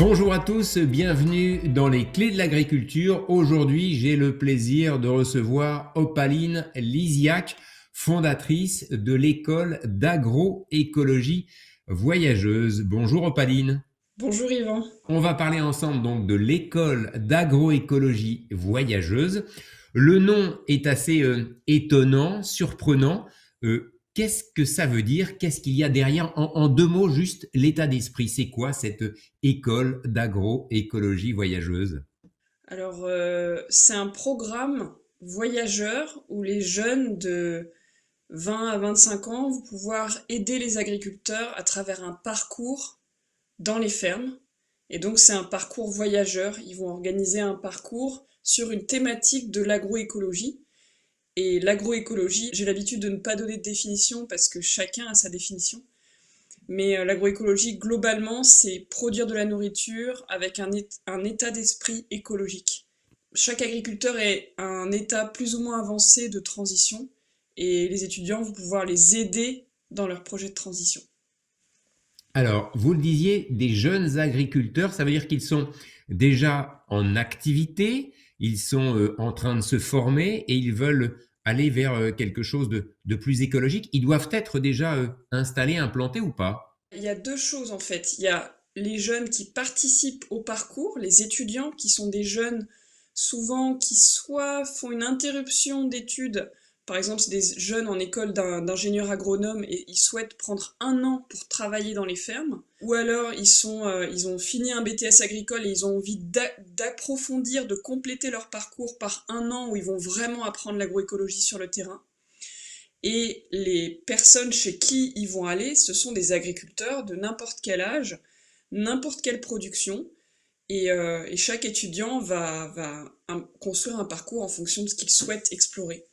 Bonjour à tous, bienvenue dans les clés de l'agriculture. Aujourd'hui, j'ai le plaisir de recevoir Opaline Lisiac, fondatrice de l'école d'agroécologie voyageuse. Bonjour Opaline. Bonjour Yvan. On va parler ensemble donc de l'école d'agroécologie voyageuse. Le nom est assez étonnant, surprenant. Qu'est-ce que ça veut dire? Qu'est-ce qu'il y a derrière? En deux mots, juste l'état d'esprit. C'est quoi cette école d'agroécologie voyageuse? C'est un programme voyageur où les jeunes de 20 à 25 ans vont pouvoir aider les agriculteurs à travers un parcours dans les fermes. Et donc c'est un parcours voyageur. Ils vont organiser un parcours sur une thématique de l'agroécologie. Et l'agroécologie, j'ai l'habitude de ne pas donner de définition parce que chacun a sa définition. Mais l'agroécologie, globalement, c'est produire de la nourriture avec un état d'esprit écologique. Chaque agriculteur est à un état plus ou moins avancé de transition et les étudiants vont pouvoir les aider dans leur projet de transition. Alors, vous le disiez, des jeunes agriculteurs, ça veut dire qu'ils sont déjà en activité, ils sont en train de se former et ils veulent aller vers quelque chose de plus écologique. Ils doivent être déjà installés, implantés ou pas? Il y a deux choses en fait. Il y a les jeunes qui participent au parcours, les étudiants qui sont des jeunes souvent qui soit font une interruption d'études, par exemple c'est des jeunes en école d'ingénieur agronome et ils souhaitent prendre un an pour travailler dans les fermes, ou alors ils ont fini un BTS agricole et ils ont envie d'approfondir, de compléter leur parcours par un an où ils vont vraiment apprendre l'agroécologie sur le terrain. Et les personnes chez qui ils vont aller, ce sont des agriculteurs de n'importe quel âge, n'importe quelle production, et chaque étudiant va construire un parcours en fonction de ce qu'il souhaite explorer.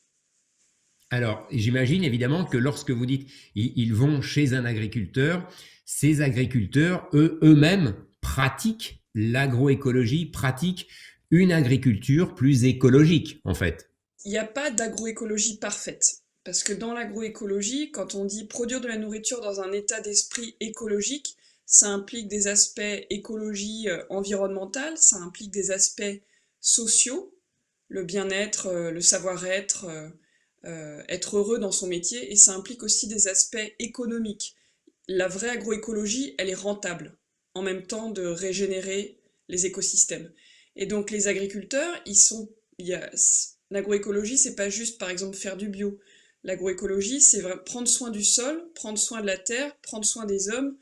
Alors, j'imagine évidemment que lorsque vous dites ils vont chez un agriculteur, ces agriculteurs, eux-mêmes, pratiquent l'agroécologie, pratiquent une agriculture plus écologique, en fait. Il n'y a pas d'agroécologie parfaite. Parce que dans l'agroécologie, quand on dit produire de la nourriture dans un état d'esprit écologique, ça implique des aspects écologie environnementale, ça implique des aspects sociaux, le bien-être, le savoir-être, être heureux dans son métier, et ça implique aussi des aspects économiques. La vraie agroécologie, elle est rentable, en même temps de régénérer les écosystèmes. Et donc les agriculteurs, l'agroécologie, c'est pas juste par exemple faire du bio. L'agroécologie, c'est prendre soin du sol, prendre soin de la terre, prendre soin des hommes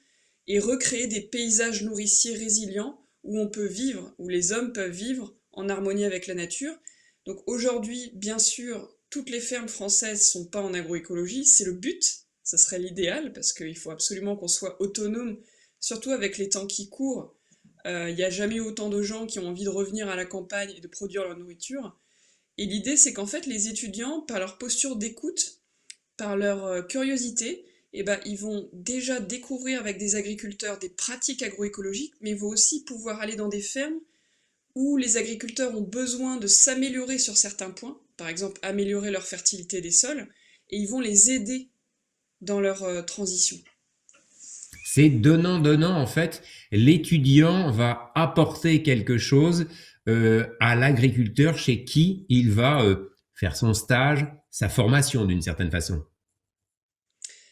et recréer des paysages nourriciers résilients où on peut vivre, où les hommes peuvent vivre en harmonie avec la nature. Donc aujourd'hui, bien sûr, toutes les fermes françaises sont pas en agroécologie, c'est le but, ça serait l'idéal parce qu'il faut absolument qu'on soit autonome, surtout avec les temps qui courent. Il n'y a jamais eu autant de gens qui ont envie de revenir à la campagne et de produire leur nourriture. Et l'idée, c'est qu'en fait, les étudiants, par leur posture d'écoute, par leur curiosité, eh ben, ils vont déjà découvrir avec des agriculteurs des pratiques agroécologiques, mais ils vont aussi pouvoir aller dans des fermes où les agriculteurs ont besoin de s'améliorer sur certains points, par exemple améliorer leur fertilité des sols, et ils vont les aider dans leur transition. C'est donnant-donnant, en fait. L'étudiant va apporter quelque chose à l'agriculteur chez qui il va faire son stage, sa formation d'une certaine façon.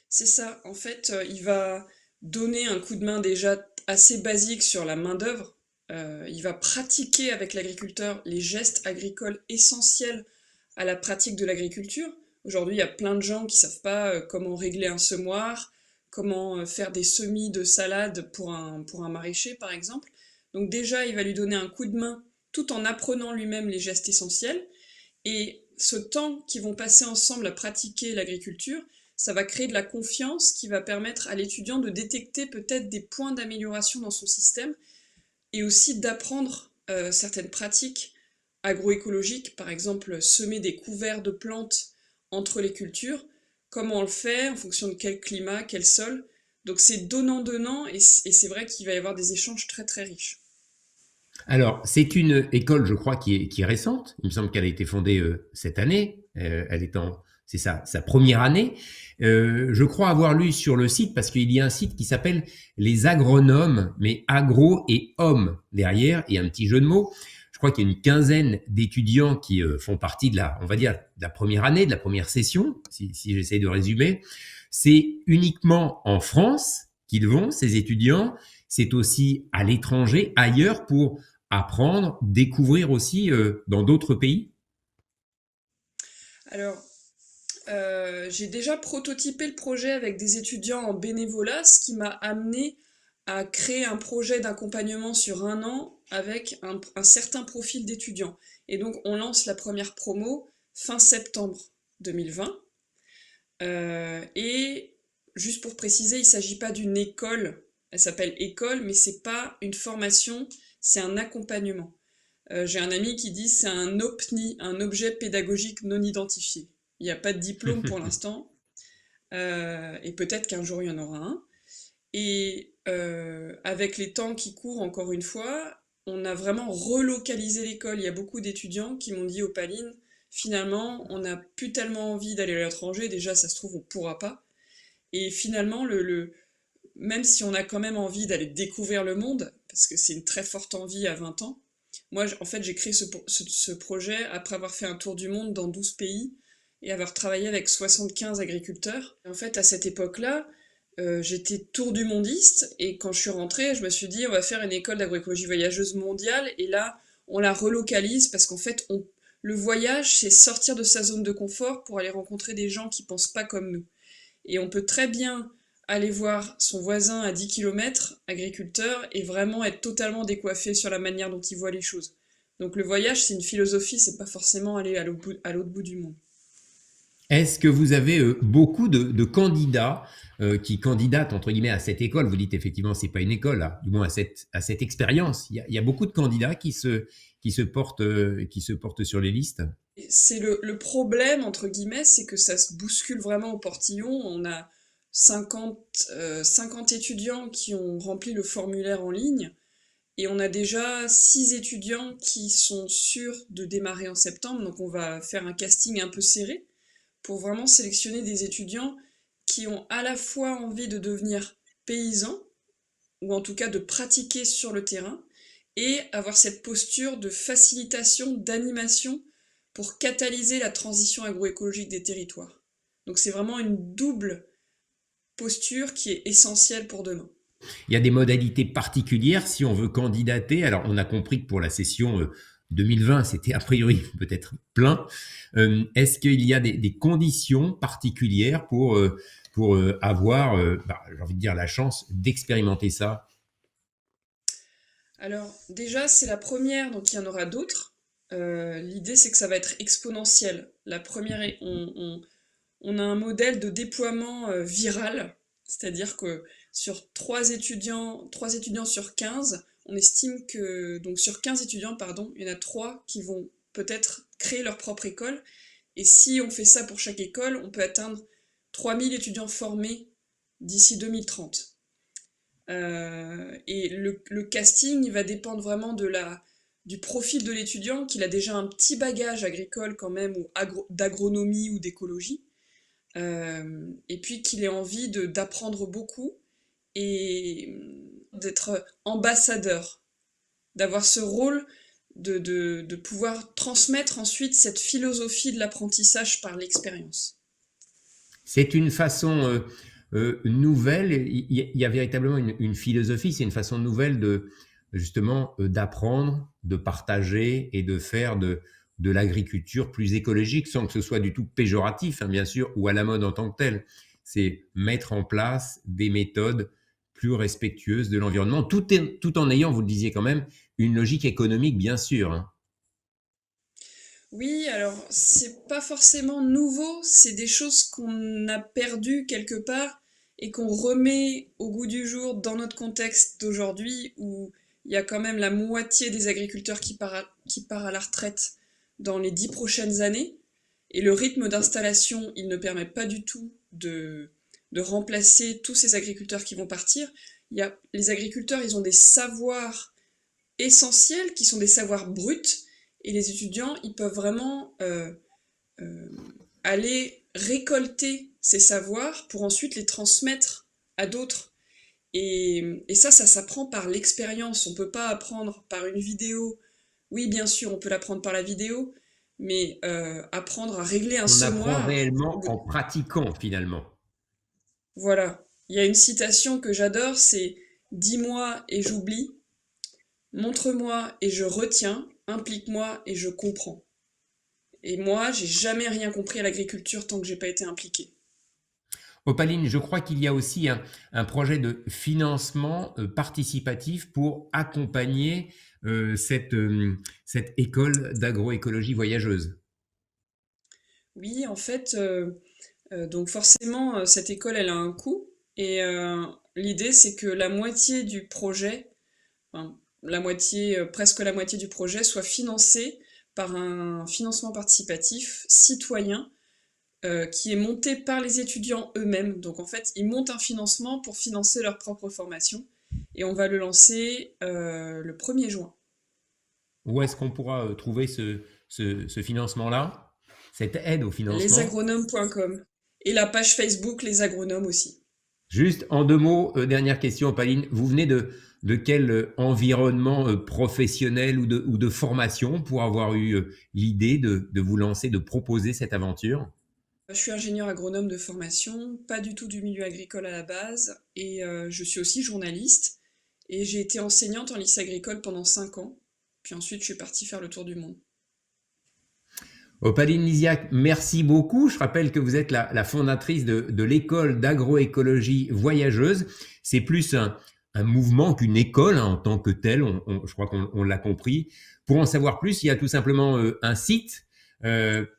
C'est ça, en fait, il va donner un coup de main déjà assez basique sur la main-d'œuvre. Il va pratiquer avec l'agriculteur les gestes agricoles essentiels à la pratique de l'agriculture. Aujourd'hui, il y a plein de gens qui savent pas comment régler un semoir, comment faire des semis de salade pour un maraîcher, par exemple. Donc déjà, il va lui donner un coup de main tout en apprenant lui-même les gestes essentiels. Et ce temps qu'ils vont passer ensemble à pratiquer l'agriculture, ça va créer de la confiance qui va permettre à l'étudiant de détecter peut-être des points d'amélioration dans son système et aussi d'apprendre certaines pratiques agroécologiques, par exemple semer des couverts de plantes entre les cultures, comment on le fait, en fonction de quel climat, quel sol. Donc c'est donnant-donnant et c'est vrai qu'il va y avoir des échanges très très riches. Alors, c'est une école, je crois, qui est récente. Il me semble qu'elle a été fondée cette année. Elle est c'est sa première année. Je crois avoir lu sur le site, parce qu'il y a un site qui s'appelle Les Agronomes, mais agro et homme derrière, et un petit jeu de mots. Je crois qu'il y a une quinzaine d'étudiants qui font partie de la, on va dire, de la première année, de la première session, si j'essaie de résumer. C'est uniquement en France qu'ils vont, ces étudiants. C'est aussi à l'étranger, ailleurs, pour apprendre, découvrir aussi dans d'autres pays. Alors, j'ai déjà prototypé le projet avec des étudiants en bénévolat, ce qui m'a amené à créer un projet d'accompagnement sur un an avec un certain profil d'étudiants. Et donc, on lance la première promo fin septembre 2020. Et juste pour préciser, il ne s'agit pas d'une école, elle s'appelle école, mais c'est pas une formation, c'est un accompagnement. J'ai un ami qui dit c'est un OPNI, un objet pédagogique non identifié. Il n'y a pas de diplôme pour l'instant, et peut-être qu'un jour il y en aura un. Et avec les temps qui courent, encore une fois, on a vraiment relocalisé l'école. Il y a beaucoup d'étudiants qui m'ont dit aux Palines, finalement, on n'a plus tellement envie d'aller à l'étranger, déjà ça se trouve on pourra pas. Et finalement, même si on a quand même envie d'aller découvrir le monde, parce que c'est une très forte envie à 20 ans, moi en fait j'ai créé ce projet après avoir fait un tour du monde dans 12 pays et avoir travaillé avec 75 agriculteurs. Et en fait à cette époque-là, j'étais tour du mondiste et quand je suis rentrée, je me suis dit on va faire une école d'agroécologie voyageuse mondiale et là on la relocalise parce qu'en fait le voyage c'est sortir de sa zone de confort pour aller rencontrer des gens qui pensent pas comme nous. Et on peut très bien aller voir son voisin à 10 km, agriculteur, et vraiment être totalement décoiffé sur la manière dont il voit les choses. Donc le voyage, c'est une philosophie, c'est pas forcément aller à l'autre bout du monde. Est-ce que vous avez beaucoup de candidats qui candidatent entre guillemets à cette école? Vous dites effectivement c'est pas une école, là, du moins à cette expérience. Il y a beaucoup de candidats qui se portent sur les listes. C'est le problème, entre guillemets, c'est que ça se bouscule vraiment au portillon. On a 50 étudiants qui ont rempli le formulaire en ligne. Et on a déjà 6 étudiants qui sont sûrs de démarrer en septembre, donc on va faire un casting un peu serré pour vraiment sélectionner des étudiants qui ont à la fois envie de devenir paysans, ou en tout cas de pratiquer sur le terrain, et avoir cette posture de facilitation, d'animation pour catalyser la transition agroécologique des territoires. Donc c'est vraiment une double posture qui est essentielle pour demain. Il y a des modalités particulières si on veut candidater. Alors, on a compris que pour la session 2020, c'était a priori peut-être plein. Est-ce qu'il y a des conditions particulières pour avoir, j'ai envie de dire, la chance d'expérimenter ça? Alors déjà c'est la première, donc il y en aura d'autres. L'idée c'est que ça va être exponentiel. La première, on a un modèle de déploiement viral, c'est-à-dire que sur 3 étudiants sur 15, on estime que, donc sur 15 étudiants, pardon, il y en a 3 qui vont peut-être créer leur propre école. Et si on fait ça pour chaque école, on peut atteindre 3000 étudiants formés d'ici 2030. Et le casting, il va dépendre vraiment du profil de l'étudiant, qu'il a déjà un petit bagage agricole quand même, ou d'agronomie ou d'écologie, et puis qu'il ait envie d'apprendre beaucoup et d'être ambassadeur, d'avoir ce rôle de pouvoir transmettre ensuite cette philosophie de l'apprentissage par l'expérience. C'est une façon nouvelle. Il y a véritablement une philosophie. C'est une façon nouvelle de justement d'apprendre, de partager et de faire de l'agriculture plus écologique, sans que ce soit du tout péjoratif, hein, bien sûr, ou à la mode en tant que tel. C'est mettre en place des méthodes plus respectueuses de l'environnement, tout en ayant, vous le disiez quand même, une logique économique, bien sûr, hein. Oui, alors c'est pas forcément nouveau, c'est des choses qu'on a perdues quelque part et qu'on remet au goût du jour dans notre contexte d'aujourd'hui où il y a quand même la moitié des agriculteurs qui part à la retraite dans les 10 prochaines années et le rythme d'installation, il ne permet pas du tout de remplacer tous ces agriculteurs qui vont partir. Les agriculteurs, ils ont des savoirs essentiels qui sont des savoirs bruts et les étudiants, ils peuvent vraiment aller récolter ces savoirs pour ensuite les transmettre à d'autres. Et ça s'apprend par l'expérience. On ne peut pas apprendre par une vidéo. Oui, bien sûr, on peut l'apprendre par la vidéo, mais apprendre à régler un On apprend semoir, réellement en pratiquant finalement. voilà. Il y a une citation que j'adore, c'est dis-moi et j'oublie, montre-moi et je retiens, implique-moi et je comprends. Et moi, j'ai jamais rien compris à l'agriculture tant que j'ai pas été impliquée. Opaline, je crois qu'il y a aussi un projet de financement participatif pour accompagner cette école d'agroécologie voyageuse. Oui, en fait, donc forcément, cette école, elle a un coût. Et l'idée, c'est que la moitié du projet, enfin, la moitié, presque la moitié du projet, soit financée par un financement participatif citoyen qui est monté par les étudiants eux-mêmes. Donc en fait, ils montent un financement pour financer leur propre formation. Et on va le lancer le 1er juin. Où est-ce qu'on pourra trouver ce financement-là, cette aide au financement? Lesagronomes.com. Et la page Facebook Les Agronomes aussi. Juste en deux mots, dernière question, Opaline, vous venez de quel environnement professionnel ou de formation pour avoir eu l'idée de vous lancer, de proposer cette aventure? Je suis ingénieur agronome de formation, pas du tout du milieu agricole à la base, et je suis aussi journaliste. Et j'ai été enseignante en lycée agricole pendant 5 ans. Puis ensuite, je suis partie faire le tour du monde. Opaline Lisiac, merci beaucoup. Je rappelle que vous êtes la fondatrice de l'école d'agroécologie voyageuse. C'est plus un mouvement qu'une école hein, en tant que telle, je crois qu'on l'a compris. Pour en savoir plus, il y a tout simplement un site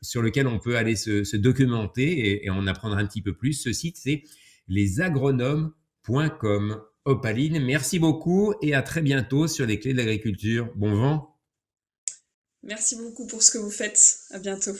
sur lequel on peut aller se documenter et en apprendre un petit peu plus. Ce site, c'est lesagronomes.com. Opaline, merci beaucoup et à très bientôt sur les clés de l'agriculture. Bon vent. Merci beaucoup pour ce que vous faites. À bientôt.